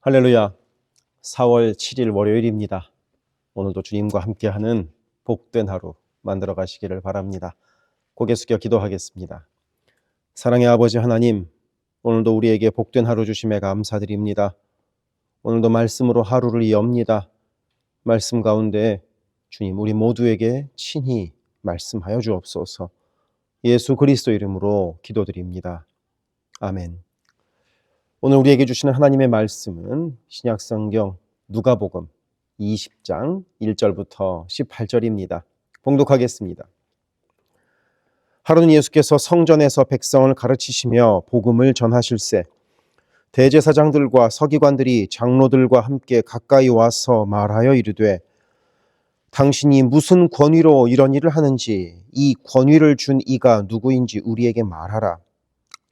할렐루야. 4월 7일 월요일입니다. 오늘도 주님과 함께하는 복된 하루 만들어 가시기를 바랍니다. 고개 숙여 기도하겠습니다. 사랑의 아버지 하나님, 오늘도 우리에게 복된 하루 주심에 감사드립니다. 오늘도 말씀으로 하루를 엽니다. 말씀 가운데 주님 우리 모두에게 친히 말씀하여 주옵소서. 예수 그리스도 이름으로 기도드립니다. 아멘. 오늘 우리에게 주시는 하나님의 말씀은 신약성경 누가복음 20장 1절부터 18절입니다. 봉독하겠습니다. 하루는 예수께서 성전에서 백성을 가르치시며 복음을 전하실세 대제사장들과 서기관들이 장로들과 함께 가까이 와서 말하여 이르되 당신이 무슨 권위로 이런 일을 하는지 이 권위를 준 이가 누구인지 우리에게 말하라.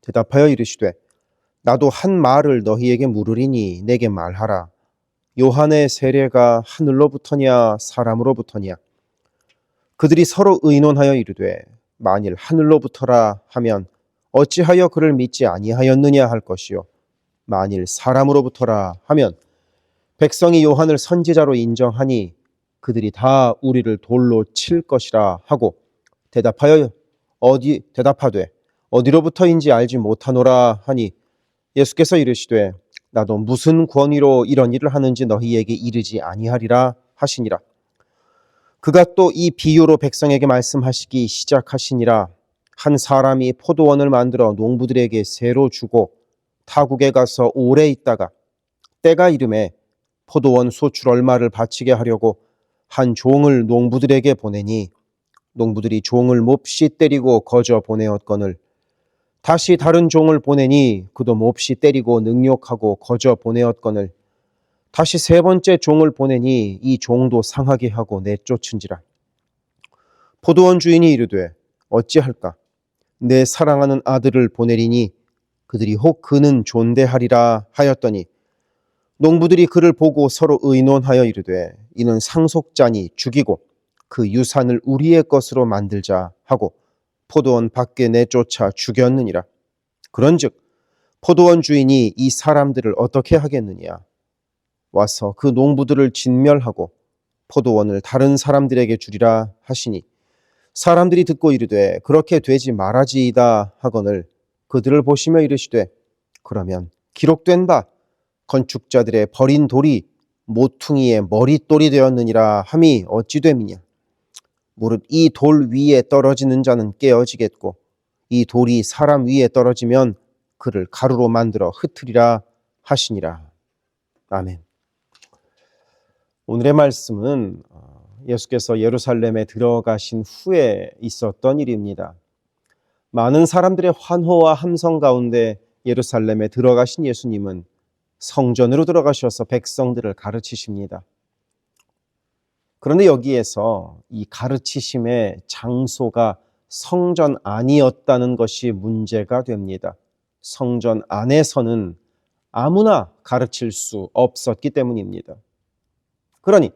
대답하여 이르시되 나도 한 말을 너희에게 물으리니 내게 말하라. 요한의 세례가 하늘로부터냐 사람으로부터냐? 그들이 서로 의논하여 이르되 만일 하늘로부터라 하면 어찌하여 그를 믿지 아니하였느냐 할 것이요 만일 사람으로부터라 하면 백성이 요한을 선지자로 인정하니 그들이 다 우리를 돌로 칠 것이라 하고 대답하되 어디로부터인지 알지 못하노라 하니 예수께서 이르시되 나도 무슨 권위로 이런 일을 하는지 너희에게 이르지 아니하리라 하시니라. 그가 또 이 비유로 백성에게 말씀하시기 시작하시니라. 한 사람이 포도원을 만들어 농부들에게 새로 주고 타국에 가서 오래 있다가 때가 이름에 포도원 소출 얼마를 바치게 하려고 한 종을 농부들에게 보내니 농부들이 종을 몹시 때리고 거저 보내었거늘 다시 다른 종을 보내니 그도 몹시 때리고 능욕하고 거저 보내었거늘 다시 세 번째 종을 보내니 이 종도 상하게 하고 내쫓은지라. 포도원 주인이 이르되 어찌할까? 내 사랑하는 아들을 보내리니 그들이 혹 그는 존대하리라 하였더니 농부들이 그를 보고 서로 의논하여 이르되 이는 상속자니 죽이고 그 유산을 우리의 것으로 만들자 하고 포도원 밖에 내쫓아 죽였느니라. 그런즉 포도원 주인이 이 사람들을 어떻게 하겠느냐? 와서 그 농부들을 진멸하고 포도원을 다른 사람들에게 주리라 하시니 사람들이 듣고 이르되 그렇게 되지 말아지이다 하거늘 그들을 보시며 이르시되 그러면 기록된 바 건축자들의 버린 돌이 모퉁이의 머릿돌이 되었느니라 함이 어찌 됨이냐? 무릇 이 돌 위에 떨어지는 자는 깨어지겠고 이 돌이 사람 위에 떨어지면 그를 가루로 만들어 흩으리라 하시니라. 아멘. 오늘의 말씀은 예수께서 예루살렘에 들어가신 후에 있었던 일입니다. 많은 사람들의 환호와 함성 가운데 예루살렘에 들어가신 예수님은 성전으로 들어가셔서 백성들을 가르치십니다. 그런데 여기에서 이 가르치심의 장소가 성전 안이었다는 것이 문제가 됩니다. 성전 안에서는 아무나 가르칠 수 없었기 때문입니다. 그러니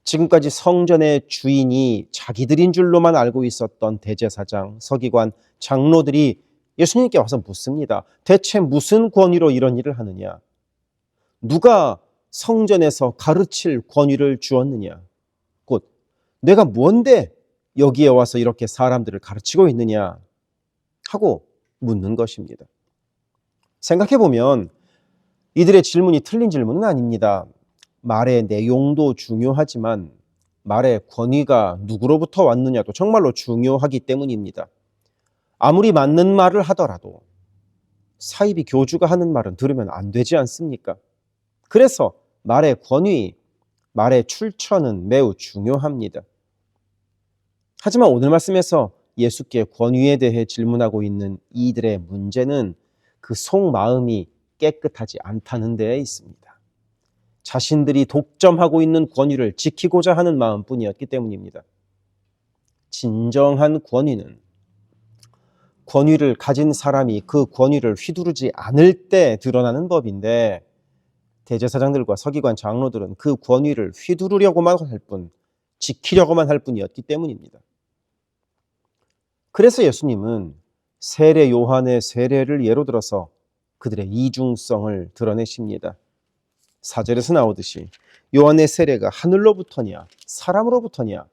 지금까지 성전의 주인이 자기들인 줄로만 알고 있었던 대제사장, 서기관, 장로들이 예수님께 와서 묻습니다. 대체 무슨 권위로 이런 일을 하느냐? 누가 성전에서 가르칠 권위를 주었느냐? 곧 내가 뭔데 여기에 와서 이렇게 사람들을 가르치고 있느냐? 하고 묻는 것입니다. 생각해보면 이들의 질문이 틀린 질문은 아닙니다. 말의 내용도 중요하지만 말의 권위가 누구로부터 왔느냐도 정말로 중요하기 때문입니다. 아무리 맞는 말을 하더라도 사이비 교주가 하는 말은 들으면 안 되지 않습니까? 그래서 말의 권위, 말의 출처는 매우 중요합니다. 하지만 오늘 말씀에서 예수께 권위에 대해 질문하고 있는 이들의 문제는 그 속마음이 깨끗하지 않다는 데에 있습니다. 자신들이 독점하고 있는 권위를 지키고자 하는 마음뿐이었기 때문입니다. 진정한 권위는 권위를 가진 사람이 그 권위를 휘두르지 않을 때 드러나는 법인데 대제사장들과 서기관 장로들은 그 권위를 휘두르려고만 할 뿐, 지키려고만 할 뿐이었기 때문입니다. 그래서 예수님은 세례 요한의 세례를 예로 들어서 그들의 이중성을 드러내십니다. 4절에서 나오듯이 요한의 세례가 하늘로부터냐 사람으로부터냐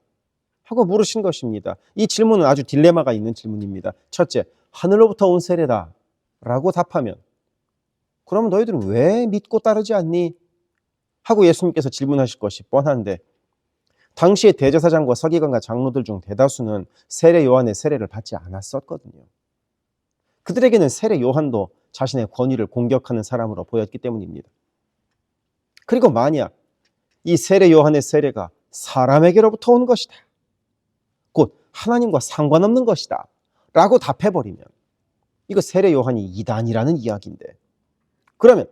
하고 물으신 것입니다. 이 질문은 아주 딜레마가 있는 질문입니다. 첫째, 하늘로부터 온 세례다 라고 답하면 그럼 너희들은 왜 믿고 따르지 않니? 하고 예수님께서 질문하실 것이 뻔한데 당시의 대제사장과 서기관과 장로들 중 대다수는 세례 요한의 세례를 받지 않았었거든요. 그들에게는 세례 요한도 자신의 권위를 공격하는 사람으로 보였기 때문입니다. 그리고 만약 이 세례 요한의 세례가 사람에게로부터 온 것이다, 곧 하나님과 상관없는 것이다 라고 답해버리면 이거 세례 요한이 이단이라는 이야기인데, 그러면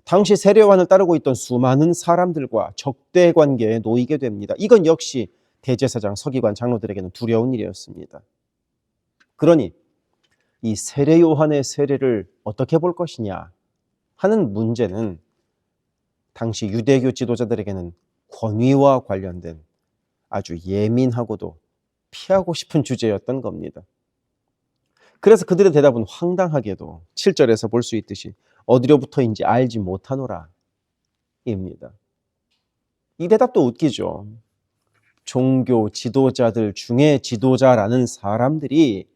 당시 세례 요한을 따르고 있던 수많은 사람들과 적대 관계에 놓이게 됩니다. 이건 역시 대제사장, 서기관, 장로들에게는 두려운 일이었습니다. 그러니 이 세례 요한의 세례를 어떻게 볼 것이냐 하는 문제는 당시 유대교 지도자들에게는 권위와 관련된 아주 예민하고도 피하고 싶은 주제였던 겁니다. 그래서 그들의 대답은 황당하게도 7절에서 볼 수 있듯이 어디로부터인지 알지 못하노라 입니다. 이 대답도 웃기죠. 종교 지도자들 중에 지도자라는 사람들이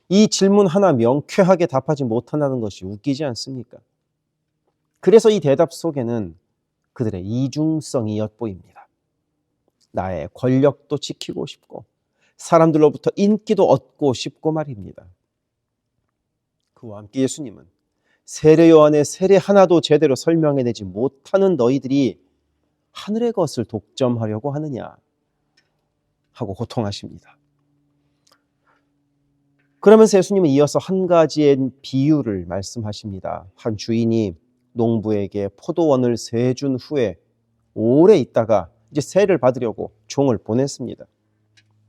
이 질문 하나 명쾌하게 답하지 못한다는 것이 웃기지 않습니까? 그래서 이 대답 속에는 그들의 이중성이 엿보입니다. 나의 권력도 지키고 싶고 사람들로부터 인기도 얻고 싶고 말입니다. 그와 함께 예수님은 세례 요한의 세례 하나도 제대로 설명해내지 못하는 너희들이 하늘의 것을 독점하려고 하느냐 하고 호통하십니다. 그러면서 예수님은 이어서 한 가지의 비유를 말씀하십니다. 한 주인이 농부에게 포도원을 세준 후에 오래 있다가 이제 세를 받으려고 종을 보냈습니다.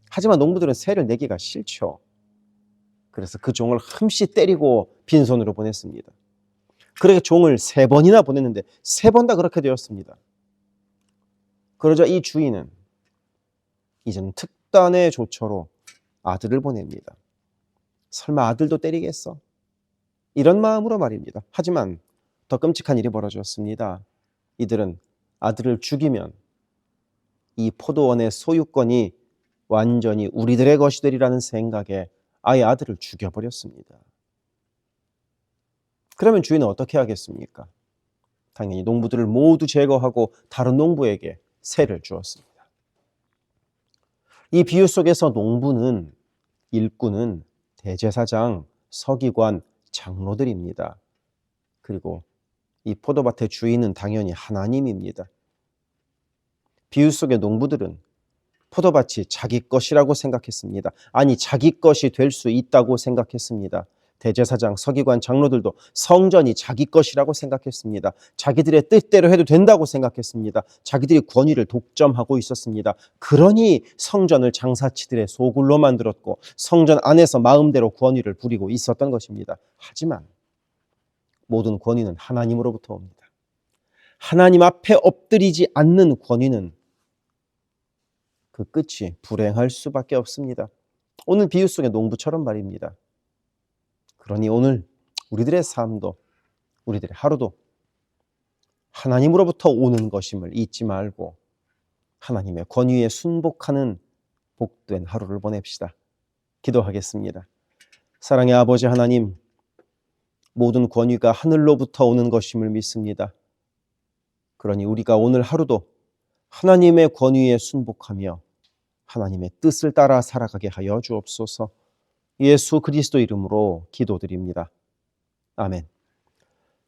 하지만 농부들은 세를 내기가 싫죠. 그래서 그 종을 흠씨 때리고 빈손으로 보냈습니다. 그렇게 종을 3번이나 보냈는데 3번 다 그렇게 되었습니다. 그러자 이 주인은 이제는 특단의 조처로 아들을 보냅니다. 설마 아들도 때리겠어? 이런 마음으로 말입니다. 하지만 더 끔찍한 일이 벌어졌습니다. 이들은 아들을 죽이면 이 포도원의 소유권이 완전히 우리들의 것이 되리라는 생각에 아예 아들을 죽여버렸습니다. 그러면 주인은 어떻게 하겠습니까? 당연히 농부들을 모두 제거하고 다른 농부에게 세를 주었습니다. 이 비유 속에서 농부는, 일꾼은 대제사장, 서기관, 장로들입니다. 그리고 이 포도밭의 주인은 당연히 하나님입니다. 비유 속의 농부들은 포도밭이 자기 것이라고 생각했습니다. 아니, 자기 것이 될 수 있다고 생각했습니다. 대제사장, 서기관, 장로들도 성전이 자기 것이라고 생각했습니다. 자기들의 뜻대로 해도 된다고 생각했습니다. 자기들이 권위를 독점하고 있었습니다. 그러니 성전을 장사치들의 소굴로 만들었고 성전 안에서 마음대로 권위를 부리고 있었던 것입니다. 하지만 모든 권위는 하나님으로부터 옵니다. 하나님 앞에 엎드리지 않는 권위는 그 끝이 불행할 수밖에 없습니다. 오늘 비유 속의 농부처럼 말입니다. 그러니 오늘 우리들의 삶도, 우리들의 하루도 하나님으로부터 오는 것임을 잊지 말고 하나님의 권위에 순복하는 복된 하루를 보냅시다. 기도하겠습니다. 사랑의 아버지 하나님, 모든 권위가 하늘로부터 오는 것임을 믿습니다. 그러니 우리가 오늘 하루도 하나님의 권위에 순복하며 하나님의 뜻을 따라 살아가게 하여 주옵소서. 예수 그리스도 이름으로 기도드립니다. 아멘.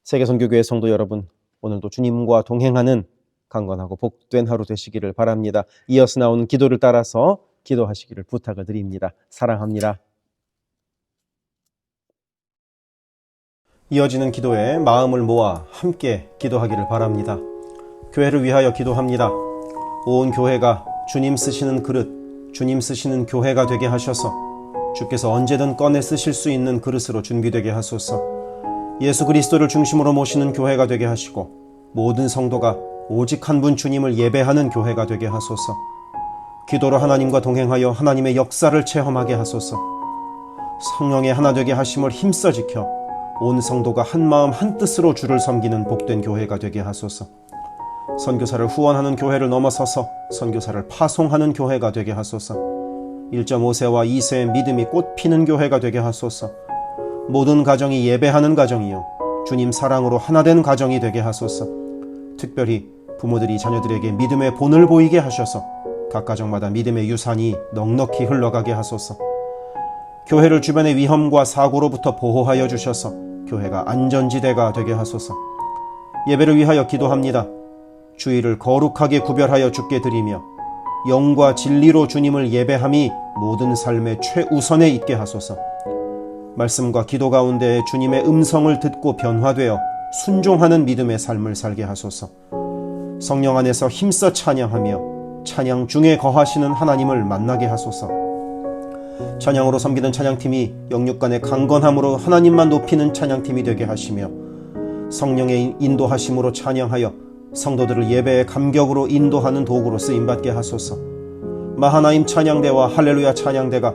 세계선교교회 성도 여러분, 오늘도 주님과 동행하는 강건하고 복된 하루 되시기를 바랍니다. 이어서 나오는 기도를 따라서 기도하시기를 부탁을 드립니다. 사랑합니다. 이어지는 기도에 마음을 모아 함께 기도하기를 바랍니다. 교회를 위하여 기도합니다. 온 교회가 주님 쓰시는 그릇, 주님 쓰시는 교회가 되게 하셔서 주께서 언제든 꺼내 쓰실 수 있는 그릇으로 준비되게 하소서. 예수 그리스도를 중심으로 모시는 교회가 되게 하시고 모든 성도가 오직 한 분 주님을 예배하는 교회가 되게 하소서. 기도로 하나님과 동행하여 하나님의 역사를 체험하게 하소서. 성령의 하나 되게 하심을 힘써 지켜 온 성도가 한 마음 한 뜻으로 주를 섬기는 복된 교회가 되게 하소서. 선교사를 후원하는 교회를 넘어서서 선교사를 파송하는 교회가 되게 하소서. 1.5세와 2세의 믿음이 꽃피는 교회가 되게 하소서. 모든 가정이 예배하는 가정이요 주님 사랑으로 하나된 가정이 되게 하소서. 특별히 부모들이 자녀들에게 믿음의 본을 보이게 하셔서 각 가정마다 믿음의 유산이 넉넉히 흘러가게 하소서. 교회를 주변의 위험과 사고로부터 보호하여 주셔서 교회가 안전지대가 되게 하소서. 예배를 위하여 기도합니다. 주일을 거룩하게 구별하여 주께 드리며 영과 진리로 주님을 예배함이 모든 삶의 최우선에 있게 하소서. 말씀과 기도 가운데 주님의 음성을 듣고 변화되어 순종하는 믿음의 삶을 살게 하소서. 성령 안에서 힘써 찬양하며 찬양 중에 거하시는 하나님을 만나게 하소서. 찬양으로 섬기는 찬양팀이 영육간의 강건함으로 하나님만 높이는 찬양팀이 되게 하시며 성령의 인도하심으로 찬양하여 성도들을 예배의 감격으로 인도하는 도구로 쓰임받게 하소서. 마하나임 찬양대와 할렐루야 찬양대가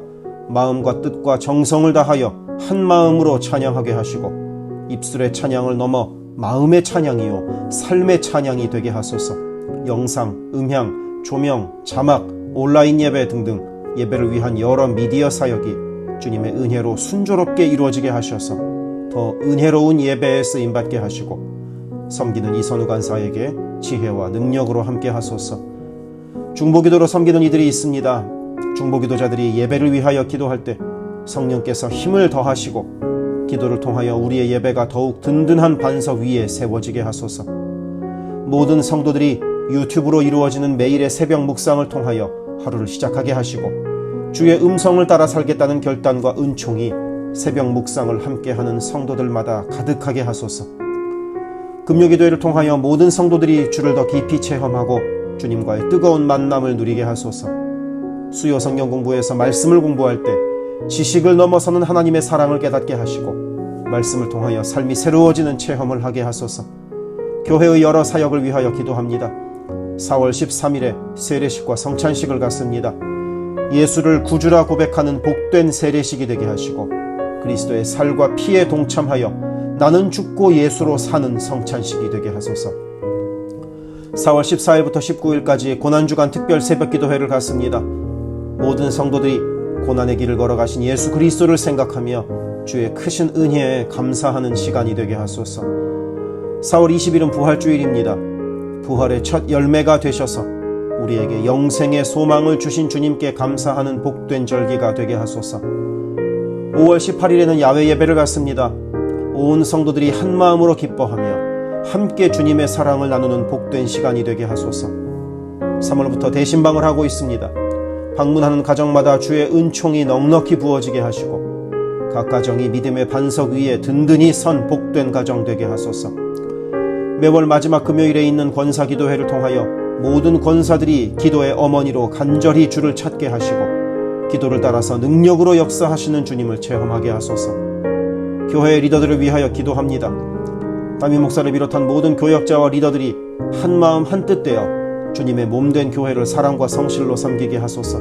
마음과 뜻과 정성을 다하여 한 마음으로 찬양하게 하시고 입술의 찬양을 넘어 마음의 찬양이요 삶의 찬양이 되게 하소서. 영상, 음향, 조명, 자막, 온라인 예배 등등 예배를 위한 여러 미디어 사역이 주님의 은혜로 순조롭게 이루어지게 하셔서 더 은혜로운 예배에 쓰임받게 하시고 섬기는 이선우 간사에게 지혜와 능력으로 함께 하소서. 중보기도로 섬기는 이들이 있습니다. 중보기도자들이 예배를 위하여 기도할 때 성령께서 힘을 더하시고 기도를 통하여 우리의 예배가 더욱 든든한 반석 위에 세워지게 하소서. 모든 성도들이 유튜브로 이루어지는 매일의 새벽 묵상을 통하여 하루를 시작하게 하시고 주의 음성을 따라 살겠다는 결단과 은총이 새벽 묵상을 함께하는 성도들마다 가득하게 하소서. 금요기도회를 통하여 모든 성도들이 주를 더 깊이 체험하고 주님과의 뜨거운 만남을 누리게 하소서. 수요 성경 공부에서 말씀을 공부할 때 지식을 넘어서는 하나님의 사랑을 깨닫게 하시고 말씀을 통하여 삶이 새로워지는 체험을 하게 하소서. 교회의 여러 사역을 위하여 기도합니다. 4월 13일에 세례식과 성찬식을 갖습니다. 예수를 구주라 고백하는 복된 세례식이 되게 하시고 그리스도의 살과 피에 동참하여 나는 죽고 예수로 사는 성찬식이 되게 하소서. 4월 14일부터 19일까지 고난주간 특별 새벽기도회를 갖습니다. 모든 성도들이 고난의 길을 걸어가신 예수 그리스도를 생각하며 주의 크신 은혜에 감사하는 시간이 되게 하소서. 4월 20일은 부활주일입니다. 부활의 첫 열매가 되셔서 우리에게 영생의 소망을 주신 주님께 감사하는 복된 절기가 되게 하소서. 5월 18일에는 야외 예배를 갖습니다. 온 성도들이 한 마음으로 기뻐하며 함께 주님의 사랑을 나누는 복된 시간이 되게 하소서. 3월부터 대신방을 하고 있습니다. 방문하는 가정마다 주의 은총이 넉넉히 부어지게 하시고 각 가정이 믿음의 반석 위에 든든히 선 복된 가정 되게 하소서. 매월 마지막 금요일에 있는 권사기도회를 통하여 모든 권사들이 기도의 어머니로 간절히 주를 찾게 하시고 기도를 따라서 능력으로 역사하시는 주님을 체험하게 하소서. 교회의 리더들을 위하여 기도합니다. 담임 목사를 비롯한 모든 교역자와 리더들이 한마음 한뜻 되어 주님의 몸된 교회를 사랑과 성실로 섬기게 하소서.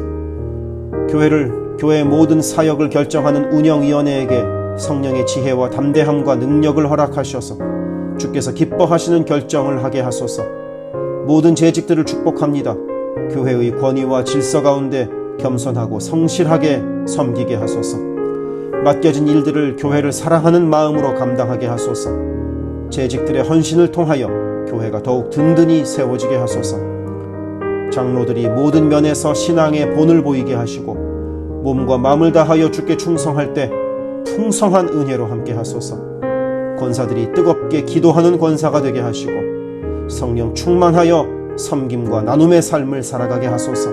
교회의 모든 사역을 결정하는 운영위원회에게 성령의 지혜와 담대함과 능력을 허락하셔서 주께서 기뻐하시는 결정을 하게 하소서. 모든 재직들을 축복합니다. 교회의 권위와 질서 가운데 겸손하고 성실하게 섬기게 하소서. 맡겨진 일들을 교회를 사랑하는 마음으로 감당하게 하소서. 재직들의 헌신을 통하여 교회가 더욱 든든히 세워지게 하소서. 장로들이 모든 면에서 신앙의 본을 보이게 하시고 몸과 마음을 다하여 주께 충성할 때 풍성한 은혜로 함께 하소서. 권사들이 뜨겁게 기도하는 권사가 되게 하시고 성령 충만하여 섬김과 나눔의 삶을 살아가게 하소서.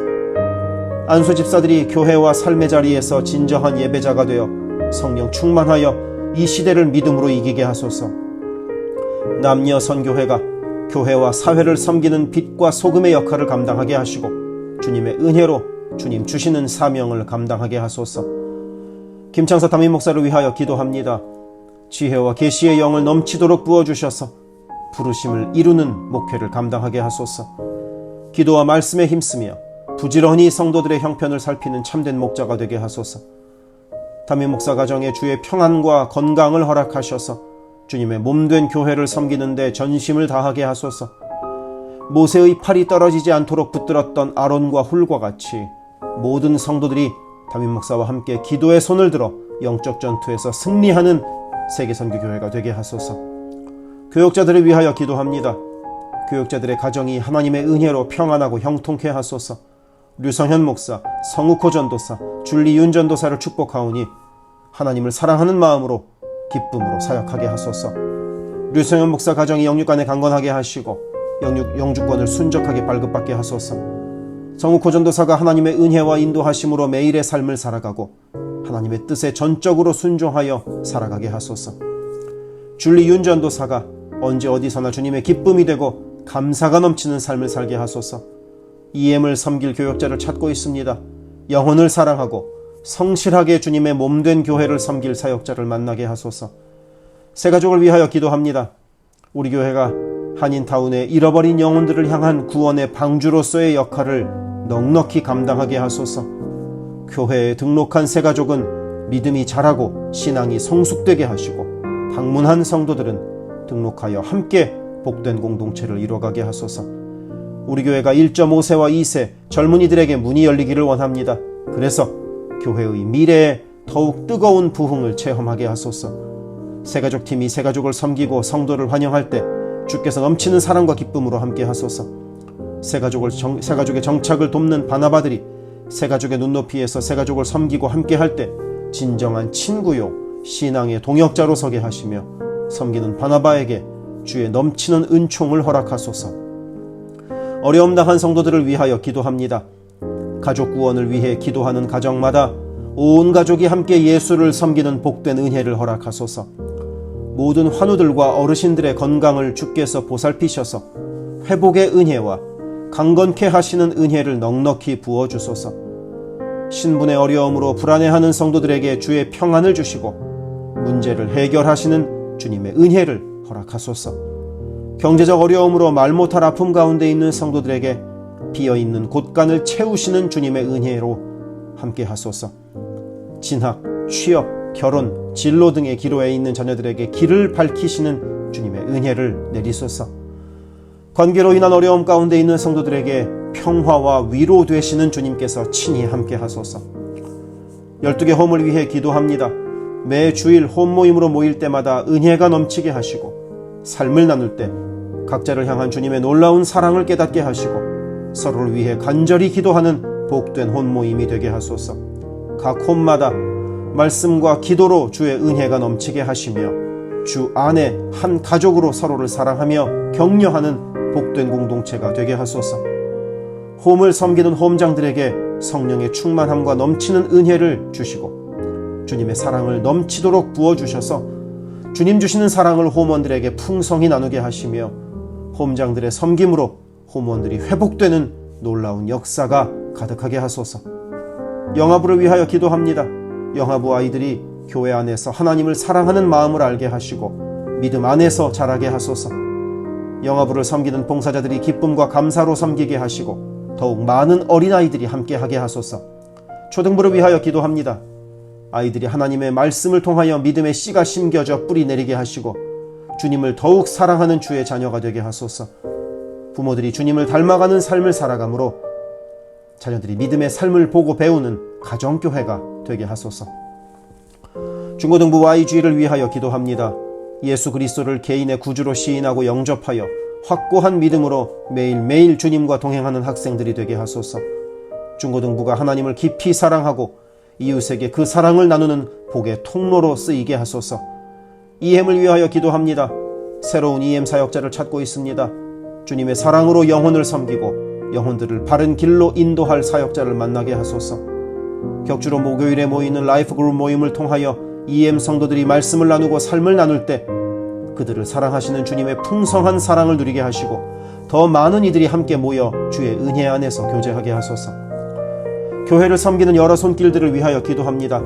안수 집사들이 교회와 삶의 자리에서 진정한 예배자가 되어 성령 충만하여 이 시대를 믿음으로 이기게 하소서. 남녀 선교회가 교회와 사회를 섬기는 빛과 소금의 역할을 감당하게 하시고 주님의 은혜로 주님 주시는 사명을 감당하게 하소서. 김창서 담임 목사를 위하여 기도합니다. 지혜와 계시의 영을 넘치도록 부어주셔서 부르심을 이루는 목회를 감당하게 하소서. 기도와 말씀에 힘쓰며 부지런히 성도들의 형편을 살피는 참된 목자가 되게 하소서. 담임 목사 가정에 주의 평안과 건강을 허락하셔서 주님의 몸된 교회를 섬기는 데 전심을 다하게 하소서. 모세의 팔이 떨어지지 않도록 붙들었던 아론과 훌과 같이 모든 성도들이 담임 목사와 함께 기도의 손을 들어 영적 전투에서 승리하는 세계선교교회가 되게 하소서. 교역자들을 위하여 기도합니다. 교역자들의 가정이 하나님의 은혜로 평안하고 형통케 하소서. 류성현 목사, 성욱호 전도사, 줄리윤 전도사를 축복하오니 하나님을 사랑하는 마음으로 기쁨으로 사역하게 하소서. 류성현 목사 가정이 영육간에 강건하게 하시고 영주권을 순적하게 발급받게 하소서. 성욱호 전도사가 하나님의 은혜와 인도하심으로 매일의 삶을 살아가고 하나님의 뜻에 전적으로 순종하여 살아가게 하소서. 줄리윤 전도사가 언제 어디서나 주님의 기쁨이 되고 감사가 넘치는 삶을 살게 하소서. EM을 섬길 교역자를 찾고 있습니다. 영혼을 사랑하고 성실하게 주님의 몸된 교회를 섬길 사역자를 만나게 하소서. 새가족을 위하여 기도합니다. 우리 교회가 한인타운의 잃어버린 영혼들을 향한 구원의 방주로서의 역할을 넉넉히 감당하게 하소서. 교회에 등록한 새가족은 믿음이 자라고 신앙이 성숙되게 하시고 방문한 성도들은 등록하여 함께 복된 공동체를 이뤄가게 하소서. 우리 교회가 1.5세와 2세 젊은이들에게 문이 열리기를 원합니다. 그래서 교회의 미래에 더욱 뜨거운 부흥을 체험하게 하소서. 새가족팀이 새가족을 섬기고 성도를 환영할 때 주께서 넘치는 사랑과 기쁨으로 함께 하소서. 새가족의 정착을 돕는 바나바들이 새가족의 눈높이에서 새가족을 섬기고 함께 할 때 진정한 친구요 신앙의 동역자로 서게 하시며 섬기는 바나바에게 주의 넘치는 은총을 허락하소서. 어려움 당한 성도들을 위하여 기도합니다. 가족 구원을 위해 기도하는 가정마다 온 가족이 함께 예수를 섬기는 복된 은혜를 허락하소서. 모든 환우들과 어르신들의 건강을 주께서 보살피셔서 회복의 은혜와 강건케 하시는 은혜를 넉넉히 부어주소서. 신분의 어려움으로 불안해하는 성도들에게 주의 평안을 주시고 문제를 해결하시는 주님의 은혜를 허락하소서. 경제적 어려움으로 말 못할 아픔 가운데 있는 성도들에게 비어있는 곳간을 채우시는 주님의 은혜로 함께 하소서. 진학, 취업, 결혼, 진로 등의 기로에 있는 자녀들에게 길을 밝히시는 주님의 은혜를 내리소서. 관계로 인한 어려움 가운데 있는 성도들에게 평화와 위로 되시는 주님께서 친히 함께 하소서. 12개 홈을 위해 기도합니다. 매 주일 홈 모임으로 모일 때마다 은혜가 넘치게 하시고 삶을 나눌 때 각자를 향한 주님의 놀라운 사랑을 깨닫게 하시고 서로를 위해 간절히 기도하는 복된 홈 모임이 되게 하소서. 각 홈마다 말씀과 기도로 주의 은혜가 넘치게 하시며 주 안에 한 가족으로 서로를 사랑하며 격려하는 복된 공동체가 되게 하소서. 홈을 섬기는 홈장들에게 성령의 충만함과 넘치는 은혜를 주시고 주님의 사랑을 넘치도록 부어주셔서 주님 주시는 사랑을 홈원들에게 풍성히 나누게 하시며 홈장들의 섬김으로 홈원들이 회복되는 놀라운 역사가 가득하게 하소서. 영아부를 위하여 기도합니다. 영아부 아이들이 교회 안에서 하나님을 사랑하는 마음을 알게 하시고 믿음 안에서 자라게 하소서. 영아부를 섬기는 봉사자들이 기쁨과 감사로 섬기게 하시고 더욱 많은 어린아이들이 함께하게 하소서. 초등부를 위하여 기도합니다. 아이들이 하나님의 말씀을 통하여 믿음의 씨가 심겨져 뿌리 내리게 하시고 주님을 더욱 사랑하는 주의 자녀가 되게 하소서. 부모들이 주님을 닮아가는 삶을 살아가므로 자녀들이 믿음의 삶을 보고 배우는 가정교회가 되게 하소서. 중고등부 YG를 위하여 기도합니다. 예수 그리스도를 개인의 구주로 시인하고 영접하여 확고한 믿음으로 매일매일 주님과 동행하는 학생들이 되게 하소서. 중고등부가 하나님을 깊이 사랑하고 이웃에게 그 사랑을 나누는 복의 통로로 쓰이게 하소서. EM을 위하여 기도합니다. 새로운 EM 사역자를 찾고 있습니다. 주님의 사랑으로 영혼을 섬기고 영혼들을 바른 길로 인도할 사역자를 만나게 하소서. 격주로 목요일에 모이는 라이프 그룹 모임을 통하여 EM 성도들이 말씀을 나누고 삶을 나눌 때 그들을 사랑하시는 주님의 풍성한 사랑을 누리게 하시고 더 많은 이들이 함께 모여 주의 은혜 안에서 교제하게 하소서. 교회를 섬기는 여러 손길들을 위하여 기도합니다.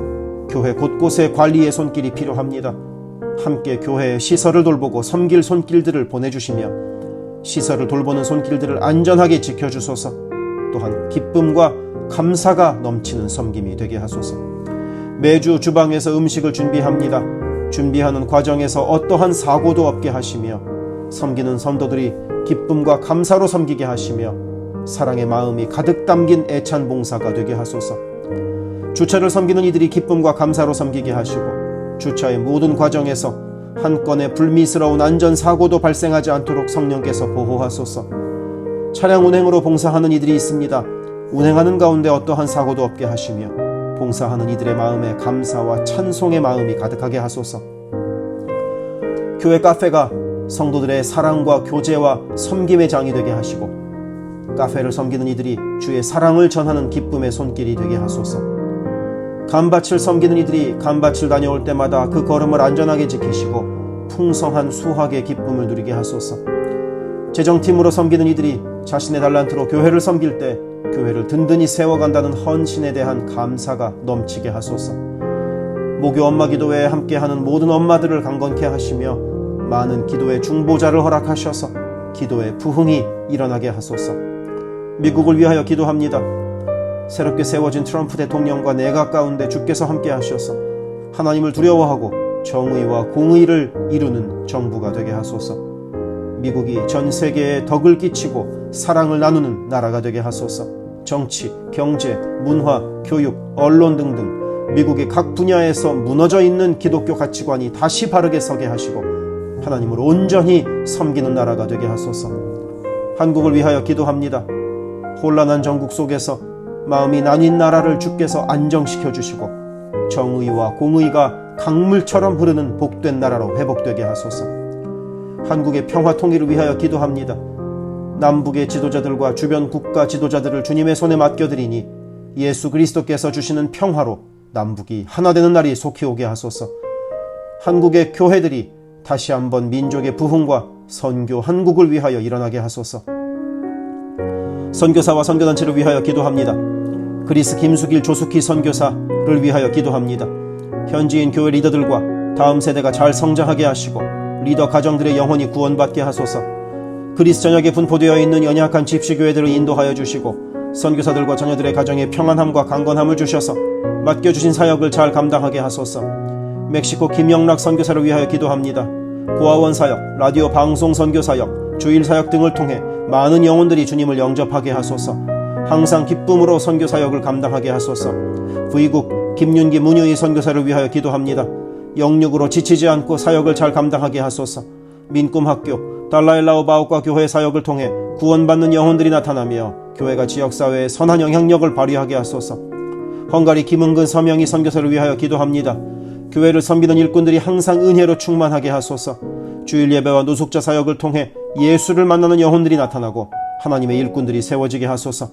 교회 곳곳에 관리의 손길이 필요합니다. 함께 교회의 시설을 돌보고 섬길 손길들을 보내주시며 시설을 돌보는 손길들을 안전하게 지켜주소서. 또한 기쁨과 감사가 넘치는 섬김이 되게 하소서. 매주 주방에서 음식을 준비합니다. 준비하는 과정에서 어떠한 사고도 없게 하시며 섬기는 성도들이 기쁨과 감사로 섬기게 하시며 사랑의 마음이 가득 담긴 애찬 봉사가 되게 하소서. 주차를 섬기는 이들이 기쁨과 감사로 섬기게 하시고 주차의 모든 과정에서 한 건의 불미스러운 안전사고도 발생하지 않도록 성령께서 보호하소서. 차량 운행으로 봉사하는 이들이 있습니다. 운행하는 가운데 어떠한 사고도 없게 하시며 봉사하는 이들의 마음에 감사와 찬송의 마음이 가득하게 하소서. 교회 카페가 성도들의 사랑과 교제와 섬김의 장이 되게 하시고 카페를 섬기는 이들이 주의 사랑을 전하는 기쁨의 손길이 되게 하소서. 감밭을 섬기는 이들이 감밭을 다녀올 때마다 그 걸음을 안전하게 지키시고 풍성한 수확의 기쁨을 누리게 하소서. 재정팀으로 섬기는 이들이 자신의 달란트로 교회를 섬길 때 교회를 든든히 세워간다는 헌신에 대한 감사가 넘치게 하소서. 모교 엄마 기도회에 함께하는 모든 엄마들을 강건케 하시며 많은 기도의 중보자를 허락하셔서 기도의 부흥이 일어나게 하소서. 미국을 위하여 기도합니다. 새롭게 세워진 트럼프 대통령과 내각 가운데 주께서 함께 하셔서 하나님을 두려워하고 정의와 공의를 이루는 정부가 되게 하소서. 미국이 전 세계에 덕을 끼치고 사랑을 나누는 나라가 되게 하소서. 정치, 경제, 문화, 교육, 언론 등등 미국의 각 분야에서 무너져 있는 기독교 가치관이 다시 바르게 서게 하시고 하나님을 온전히 섬기는 나라가 되게 하소서. 한국을 위하여 기도합니다. 혼란한 전국 속에서 마음이 나뉜 나라를 주께서 안정시켜 주시고 정의와 공의가 강물처럼 흐르는 복된 나라로 회복되게 하소서. 한국의 평화 통일을 위하여 기도합니다. 남북의 지도자들과 주변 국가 지도자들을 주님의 손에 맡겨드리니 예수 그리스도께서 주시는 평화로 남북이 하나 되는 날이 속히 오게 하소서. 한국의 교회들이 다시 한번 민족의 부흥과 선교 한국을 위하여 일어나게 하소서. 선교사와 선교단체를 위하여 기도합니다. 그리스 김수길 조숙희 선교사를 위하여 기도합니다. 현지인 교회 리더들과 다음 세대가 잘 성장하게 하시고 리더 가정들의 영혼이 구원받게 하소서. 그리스 전역에 분포되어 있는 연약한 집시교회들을 인도하여 주시고 선교사들과 자녀들의 가정에 평안함과 강건함을 주셔서 맡겨주신 사역을 잘 감당하게 하소서. 멕시코 김영락 선교사를 위하여 기도합니다. 고아원 사역, 라디오 방송 선교 사역, 주일 사역 등을 통해 많은 영혼들이 주님을 영접하게 하소서. 항상 기쁨으로 선교 사역을 감당하게 하소서. 부이국 김윤기 문유희 선교사를 위하여 기도합니다. 영육으로 지치지 않고 사역을 잘 감당하게 하소서. 민꿈학교, 달라일라오 바오과 교회 사역을 통해 구원받는 영혼들이 나타나며 교회가 지역사회에 선한 영향력을 발휘하게 하소서. 헝가리 김은근 서명희 선교사를 위하여 기도합니다. 교회를 섬기는 일꾼들이 항상 은혜로 충만하게 하소서. 주일 예배와 노숙자 사역을 통해 예수를 만나는 영혼들이 나타나고 하나님의 일꾼들이 세워지게 하소서.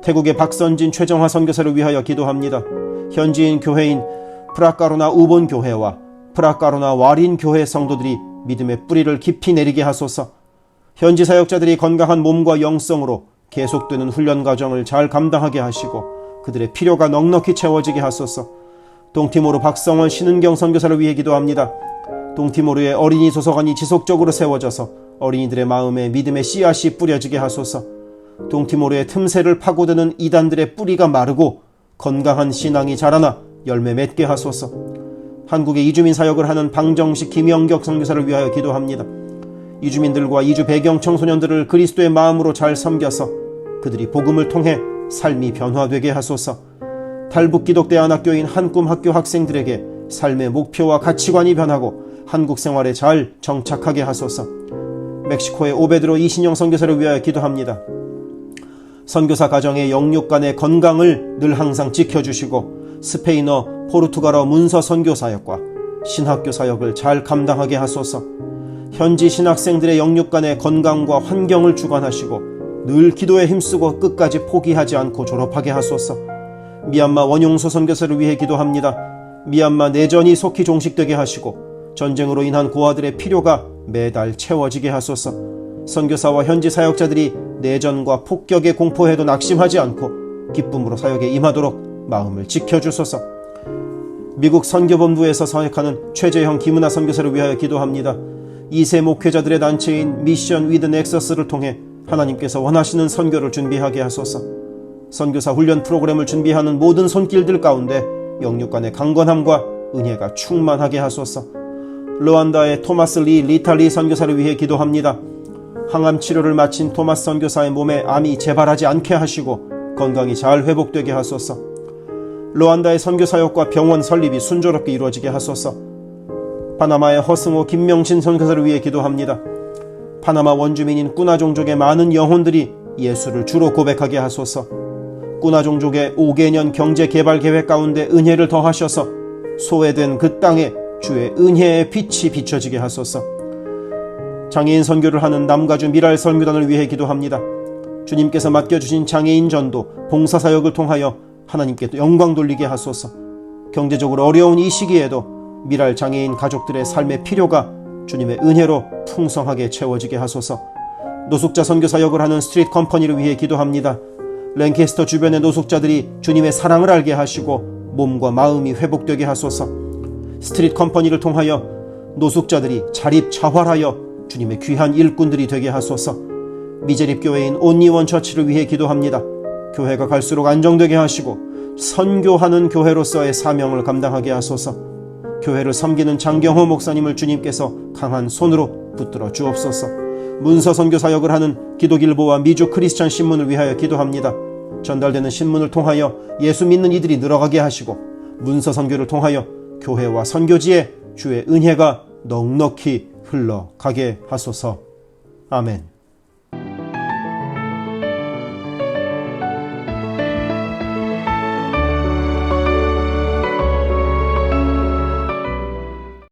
태국의 박선진 최정화 선교사를 위하여 기도합니다. 현지인 교회인 프라카로나 우본 교회와 프라카로나 와린 교회 성도들이 믿음의 뿌리를 깊이 내리게 하소서. 현지 사역자들이 건강한 몸과 영성으로 계속되는 훈련 과정을 잘 감당하게 하시고 그들의 필요가 넉넉히 채워지게 하소서. 동티모르 박성원 신은경 선교사를 위해 기도합니다. 동티모르의 어린이 도서관이 지속적으로 세워져서 어린이들의 마음에 믿음의 씨앗이 뿌려지게 하소서. 동티모르의 틈새를 파고드는 이단들의 뿌리가 마르고 건강한 신앙이 자라나 열매 맺게 하소서. 한국에 이주민 사역을 하는 방정식 김영격 선교사를 위하여 기도합니다. 이주민들과 이주 배경 청소년들을 그리스도의 마음으로 잘 섬겨서 그들이 복음을 통해 삶이 변화되게 하소서. 탈북기독대안학교인 한꿈학교 학생들에게 삶의 목표와 가치관이 변하고 한국 생활에 잘 정착하게 하소서. 멕시코의 오베드로 이신영 선교사를 위하여 기도합니다. 선교사 가정의 영육 간의 건강을 늘 항상 지켜주시고 스페인어, 포르투갈어 문서 선교 사역과 신학교 사역을 잘 감당하게 하소서. 현지 신학생들의 영육 간의 건강과 환경을 주관하시고 늘 기도에 힘쓰고 끝까지 포기하지 않고 졸업하게 하소서. 미얀마 원용소 선교사를 위해 기도합니다. 미얀마 내전이 속히 종식되게 하시고 전쟁으로 인한 고아들의 필요가 매달 채워지게 하소서. 선교사와 현지 사역자들이 내전과 폭격의 공포에도 낙심하지 않고 기쁨으로 사역에 임하도록 마음을 지켜주소서. 미국 선교본부에서 사역하는 최재형 김은하 선교사를 위하여 기도합니다. 2세 목회자들의 단체인 미션 위드 넥서스를 통해 하나님께서 원하시는 선교를 준비하게 하소서. 선교사 훈련 프로그램을 준비하는 모든 손길들 가운데 영육 간의 강건함과 은혜가 충만하게 하소서. 르완다의 토마스 리 리탈리 선교사를 위해 기도합니다. 항암 치료를 마친 토마스 선교사의 몸에 암이 재발하지 않게 하시고 건강이 잘 회복되게 하소서. 르완다의 선교사역과 병원 설립이 순조롭게 이루어지게 하소서. 파나마의 허승호 김명신 선교사를 위해 기도합니다. 파나마 원주민인 꾸나 종족의 많은 영혼들이 예수를 주로 고백하게 하소서. 꾸나 종족의 5개년 경제개발 계획 가운데 은혜를 더하셔서 소외된 그 땅에 주의 은혜의 빛이 비춰지게 하소서. 장애인 선교를 하는 남가주 미랄 선교단을 위해 기도합니다. 주님께서 맡겨주신 장애인 전도 봉사사역을 통하여 하나님께 영광 돌리게 하소서. 경제적으로 어려운 이 시기에도 미랄 장애인 가족들의 삶의 필요가 주님의 은혜로 풍성하게 채워지게 하소서. 노숙자 선교사역을 하는 스트리트 컴퍼니를 위해 기도합니다. 랭캐스터 주변의 노숙자들이 주님의 사랑을 알게 하시고 몸과 마음이 회복되게 하소서. 스트리트 컴퍼니를 통하여 노숙자들이 자립자활하여 주님의 귀한 일꾼들이 되게 하소서. 미제립교회인 온리원 처치를 위해 기도합니다. 교회가 갈수록 안정되게 하시고 선교하는 교회로서의 사명을 감당하게 하소서. 교회를 섬기는 장경호 목사님을 주님께서 강한 손으로 붙들어 주옵소서. 문서 선교 사역을 하는 기독일보와 미주 크리스찬 신문을 위하여 기도합니다. 전달되는 신문을 통하여 예수 믿는 이들이 늘어가게 하시고 문서 선교를 통하여 교회와 선교지에 주의 은혜가 넉넉히 흘러가게 하소서. 아멘.